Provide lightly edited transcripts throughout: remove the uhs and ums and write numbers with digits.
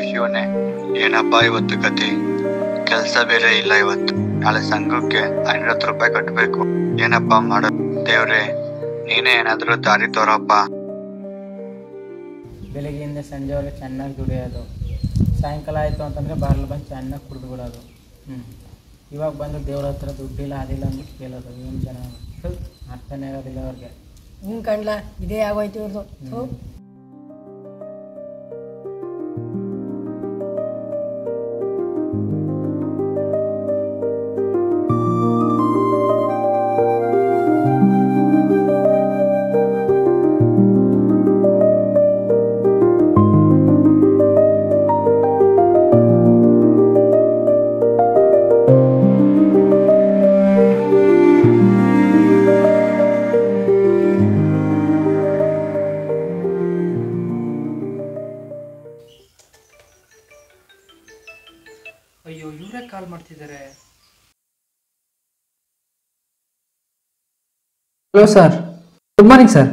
ಶಿವನೇ, ಏನಪ್ಪಾ ಇವತ್ತು ಗತಿ? ಕೆಲ್ಸ ಬೇರೆ ಇಲ್ಲ ಇವತ್ತು. ನಾಳೆ ಸಂಘಕ್ಕೆ 500 ರೂಪಾಯಿ ಕಟ್ಟಬೇಕು. ಏನಪ್ಪಾ ಮಾಡೋದು? ದೇವ್ರೆ, ನೀನೇ ಏನಾದ್ರೂ ದಾರಿ ತೋರಪ್ಪ. ಬೆಳಗ್ಗೆಯಿಂದ ಸಂಜೆವರೆಗೆ ಚೆನ್ನಾಗಿ ದುಡಿಯೋದು, ಸಾಯಂಕಾಲ ಆಯಿತು ಅಂತಂದರೆ ಬಾರ್ಲು ಬಂದು ಚೆನ್ನಾಗಿ ಕುಡಿದು ಬಿಡೋದು. ಇವಾಗ ಬಂದು ದೇವ್ರ ಹತ್ರ ದುಡ್ಡಿಲ್ಲ ಅದಿಲ್ಲ ಅಂದ್ಬಿಟ್ಟು ಕೇಳೋದು. ಏನು ಜನ ಅರ್ಥನೇ ಆಗೋದಿಲ್ಲ ಅವ್ರಿಗೆ. ಕಂಡ್ಲ ಇದೇ ಆಗೋಯ್ತು ಇವ್ರದ್ದು. ಅಯ್ಯೋ, ಇವರೇ ಕಾಲ್ ಮಾಡ್ತಿದ್ದಾರೆ. Hello sir, good morning sir.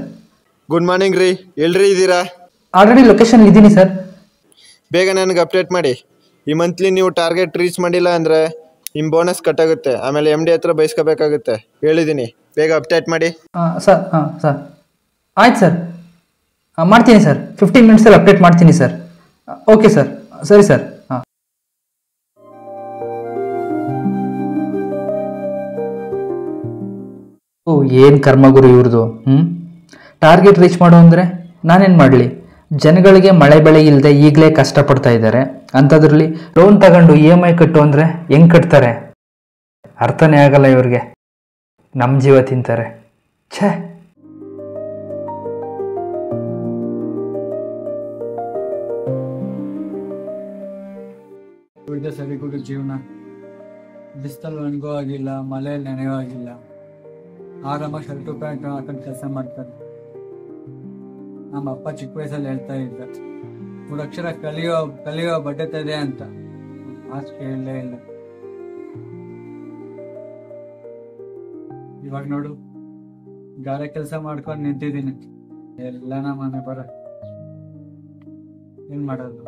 Good morning ರೀ, ಎಲ್ರಿ ಇದ್ದೀರಾ? ಆಲ್ರೆಡಿ ಲೊಕೇಶನ್ ಇದ್ದೀನಿ ಸರ್. ಬೇಗ ನನಗೆ ಅಪ್ಡೇಟ್ ಮಾಡಿ. ಈ ಮಂತ್ಲಿ ನೀವು ಟಾರ್ಗೆಟ್ ರೀಚ್ ಮಾಡಿಲ್ಲ ಅಂದರೆ ನಿಮ್ಮ ಬೋನಸ್ ಕಟ್ಟಾಗುತ್ತೆ. ಆಮೇಲೆ MD ಹತ್ರ ಬಯಸ್ಕೋಬೇಕಾಗುತ್ತೆ. ಹೇಳಿದ್ದೀನಿ, ಬೇಗ ಅಪ್ಡೇಟ್ ಮಾಡಿ. ಸರ್ ಸರ್ ಆಯ್ತು ಸರ್, ಮಾಡ್ತೀನಿ ಸರ್. 15 ಮಿನಿಟ್ಸಲ್ಲಿ ಅಪ್ಡೇಟ್ ಮಾಡ್ತೀನಿ ಸರ್. ಓಕೆ ಸರ್, ಸರಿ ಸರ್. ಹಾಂ, ಏನು ಕರ್ಮಗುರು ಇವ್ರದು. ಟಾರ್ಗೆಟ್ ರೀಚ್ ಮಾಡು ಅಂದರೆ ನಾನೇನು ಮಾಡಲಿ? ಜನಗಳಿಗೆ ಮಳೆ ಬೆಳೆ ಇಲ್ಲದೆ ಈಗಲೇ ಕಷ್ಟಪಡ್ತಾ ಇದ್ದಾರೆ. ಅಂಥದ್ರಲ್ಲಿ ಲೋನ್ ತಗೊಂಡು EMI ಕಟ್ಟು ಅಂದರೆ ಹೆಂಗೆ ಕಟ್ತಾರೆ? ಅರ್ಥನೇ ಆಗಲ್ಲ ಇವ್ರಿಗೆ. ನಮ್ಮ ಜೀವ ತಿಂತಾರೆ. ಛೇ, ಉಳಿದ ಸರಿಗೂ ಜೀವನ. ಬಿಸ್ತಲ್ಲಿ ಒಣಗೋ ಆಗಿಲ್ಲ, ಮಳೆಯಲ್ಲಿ ನೆನೆಯೋ ಆಗಿಲ್ಲ. ಆರಾಮ ಶರ್ಟು ಪ್ಯಾಂಟ್ ಹಾಕೊಂಡು ಕೆಲಸ ಮಾಡ್ತಾರೆ. ನಮ್ಮ ಅಪ್ಪ ಚಿಕ್ಕ ವಯಸ್ಸಲ್ಲಿ ಹೇಳ್ತಾ ಇದ್ದ, 3 ಅಕ್ಷರ ಕಲಿಯೋ ಬಡ್ಡೆತದೆ ಅಂತ. ಮಾತು ಕೇಳಲೇ ಇಲ್ಲ. ಇವಾಗ ನೋಡು, ಗಾರೆ ಕೆಲಸ ಮಾಡ್ಕೊಂಡು ನಿಂತಿದ್ದೀನಿ. ಎಲ್ಲ ನಮ್ಮ ಮನೆ ಬರ. ಏನ್ ಮಾಡೋದು?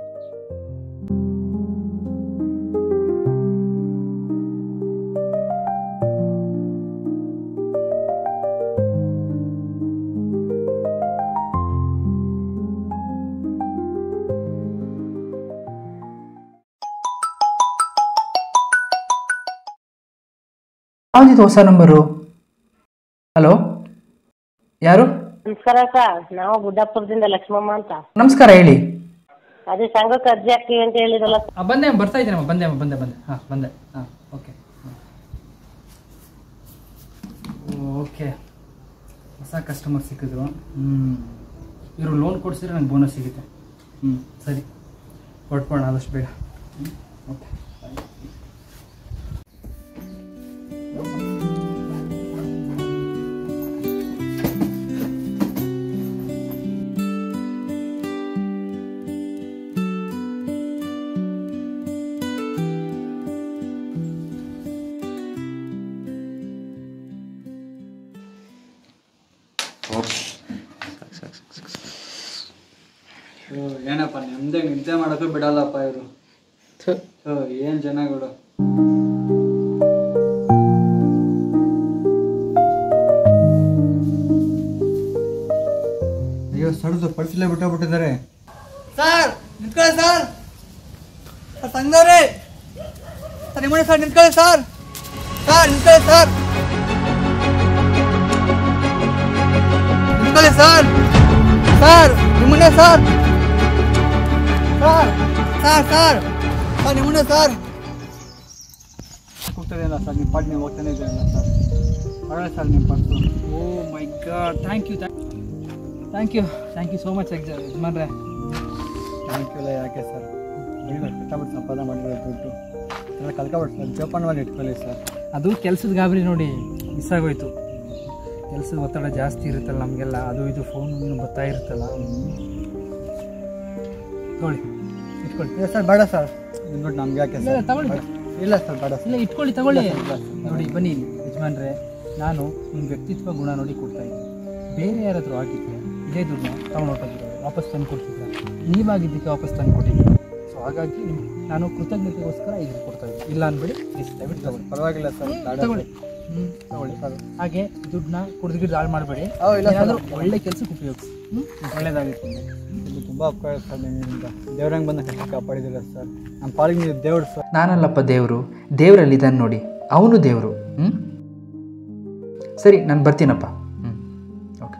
ಯಾವ್ದಿದು ಹೊಸ ನಂಬರು? ಹಲೋ, ಯಾರು? ನಮಸ್ಕಾರ ಸರ್, ನಾವು ಗುಡ್ಡಾಪುರದಿಂದ ಲಕ್ಷ್ಮಮ್ಮ ಅಂತ. ನಮಸ್ಕಾರ, ಹೇಳಿ. ಅದೇ ಸಂಘಕ್ಕೆ ಅರ್ಜಿ ಹಾಕ್ತೀವಿ ಅಂತ ಹೇಳಿದ್ರಲ್ಲ. ಬಂದೆ, ಬರ್ತಾ ಇದ್ದೀನಮ್ಮ. ಬಂದೆ. ಹಾಂ, ಬಂದೆ. ಹಾಂ, ಓಕೆ. ಓಕೆ, ಹೊಸ ಕಸ್ಟಮರ್ ಸಿಕ್ಕಿದ್ರು. ಇವರು ಲೋನ್ ಕೊಡಿಸಿದ್ರೆ ನಂಗೆ ಬೋನಸ್ ಸಿಗುತ್ತೆ. ಸರಿ, ಕೊಟ್ಬೋಣ ಆದಷ್ಟು ಬೇಗ. ಓಕೆ. ಏನಪ್ಪ, ನಿಮ್ದೇ ನಿದ್ದೆ ಮಾಡೋಕ್ಕೂ ಬಿಡಲ್ಲಪ್ಪ ಇವರು. ಏನ್ ಜನಗಳು. ಅಯ್ಯೋ, ಸಡದು ಪಡಿಸಲೇ ಬಿಟ್ಟಿದ್ದಾರೆ. ಸರ್ ನಿಂತ್ಕೊಳ್ಳಿ ಸರ್, ಸಂಘದವ್ರೆ ಸರ್, ನಿಮ್ಮನೆ ಸರ್ ನಿಂತ್ಕೊಳ್ಳಿ ಸರ್. ನಿಂತ್ಕೊಳ್ಳಿ ಸರ್, ನಿಂತ್ಕೊಳ್ಳಿ ಸರ್. ನಿಮ್ಮನೆ ಸರ್. ಸರ್ ನಿಮ್ಮನೆ ಸರ್. ಹೋಗ್ತಾಯಿಲ್ಲ ಸರ್, ನಿಮ್ಮ ಪಾಟ್ ನೀವು ಹೋಗ್ತಾನೆ ಇದ್ದೀರಲ್ಲ ಸರ್. ಒಳ್ಳೆ ಸರ್ ನಿಮ್ಮ ಪಾಟ್ಸು. Oh my God, thank you so much ಯಜಮಾನ್ರೆ. ಥ್ಯಾಂಕ್ ಯು ಎಲ್ಲ ಯಾಕೆ ಸರ್? ನೀವು ಕಷ್ಟಪಟ್ಟು ಸಂಪಾದನೆ ಮಾಡಿರೋ ದುಡ್ಡು ಎಲ್ಲ ಕಲ್ಕೊಬಿಟ್ಟು ಸರ್, ಜೋಪಾನವಾಗಿ ಇಟ್ಕೊಳ್ಳಿ ಸರ್. ಅದು ಕೆಲಸದ ಗಾಬರಿ ನೋಡಿ, ಮಿಸ್ ಆಗೋಯ್ತು. ಕೆಲಸದ ಒತ್ತಡ ಜಾಸ್ತಿ ಇರುತ್ತಲ್ಲ ನಮಗೆಲ್ಲ, ಅದು ಇದು ಫೋನ್ ಬರ್ತಾ ಇರುತ್ತಲ್ಲ. ತಗೊಳ್ಳಿ, ಇಟ್ಕೊಳ್ಳಿ. ಇಲ್ಲ ಸರ್, ಬೇಡ ಸರ್. ದುಡ್ಡು ನಮ್ಗೆ ಯಾಕೆ ಸರ್? ತಗೊಳ್ಳಿ. ಇಲ್ಲ ಸರ್, ಬೇಡ. ಇಲ್ಲ, ಇಟ್ಕೊಳ್ಳಿ, ತಗೊಳ್ಳಿ. ನೋಡಿ, ಬನ್ನಿ ಯಜಮಾನ್ರೆ, ನಾನು ನಿಮ್ಮ ವ್ಯಕ್ತಿತ್ವ ಗುಣ ನೋಡಿ ಕೊಡ್ತಾ ಇದ್ದೀನಿ. ಬೇರೆ ಯಾರಾದರೂ ಆಗಿದ್ದರೆ ಇದೇ ದುಡ್ಡನ್ನ ತೊಗೊಂಡು ಹೊಟ್ಟೋಗಿದ್ದಾರೆ, ವಾಪಸ್ ತಂದು ಕೊಡ್ತಿದ್ರೆ ನೀವಾಗಿದ್ದಕ್ಕೆ ವಾಪಸ್ ತಂದು ಕೊಟ್ಟಿದ್ದೀರ. ಸೊ ಹಾಗಾಗಿ ನಾನು ಕೃತಜ್ಞತೆಗೋಸ್ಕರ ಇದನ್ನು ಕೊಡ್ತಾ ಇದ್ದೀನಿ. ಇಲ್ಲ ಅಂದ್ಬಿಡಿ, ಪ್ಲೀಸ್ ದಯವಿಟ್ಟು ತಗೊಳ್ಳಿ. ಪರವಾಗಿಲ್ಲ ಸರ್, ತಗೊಳ್ಳಿ. ತಗೊಳ್ಳಿ. ಹಾಗೆ ದುಡ್ಡನ್ನ ಕುಡಿದು ಹಾಳು ಮಾಡಬೇಡಿ. ಇಲ್ಲ ಸರ್. ಏನಾದರೂ ಒಳ್ಳೆ ಕೆಲಸಕ್ಕೆ ಉಪಯೋಗಿಸಿ. ಒಳ್ಳೇದಾಗಿತ್ತು. ಇದು ತುಂಬ ಉಪಕಾರ ಸರ್ ನಿಮ್ಮಿಂದ. ದೇವ್ರಂಗೆ ಬಂದ ಕಷ್ಟ ಕಾಪಾಡಿದಿಲ್ಲ ಸರ್. ನಮ್ಮ ಪಾಲಿಗೆ ನೀವು ದೇವ್ರು ಸರ್. ನಾನಲ್ಲಪ್ಪ ದೇವರು, ದೇವರಲ್ಲಿದ್ದಾನೆ ನೋಡಿ, ಅವನು ದೇವರು. ಸರಿ, ನಾನು ಬರ್ತೀನಪ್ಪ. ಓಕೆ.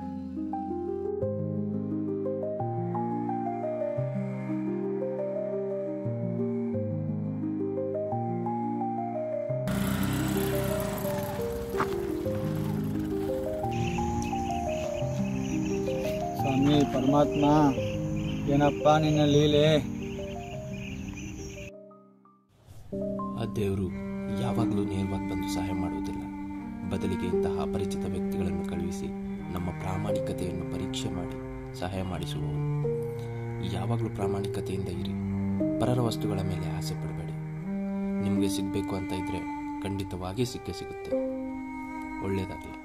ಸ್ವಾಮಿ ಪರಮಾತ್ಮ, ಏನಪ್ಪ ನಿನ್ನ ಲೀಲೆ. ಆ ದೇವರು ಯಾವಾಗಲೂ ನೇರವಾಗಿ ಬಂದು ಸಹಾಯ ಮಾಡುವುದಿಲ್ಲ. ಬದಲಿಗೆ ಇಂತಹ ಅಪರಿಚಿತ ವ್ಯಕ್ತಿಗಳನ್ನು ಕಳುಹಿಸಿ ನಮ್ಮ ಪ್ರಾಮಾಣಿಕತೆಯನ್ನು ಪರೀಕ್ಷೆ ಮಾಡಿ ಸಹಾಯ ಮಾಡಿಸುವವರು. ಯಾವಾಗಲೂ ಪ್ರಾಮಾಣಿಕತೆಯಿಂದ ಇರಿ. ಪರರ ವಸ್ತುಗಳ ಮೇಲೆ ಆಸೆ ಪಡಬೇಡಿ. ನಿಮಗೆ ಸಿಗಬೇಕು ಅಂತ ಇದ್ದರೆ ಖಂಡಿತವಾಗಿ ಸಿಕ್ಕೇ ಸಿಗುತ್ತೆ. ಒಳ್ಳೆಯದಾಗಲಿ.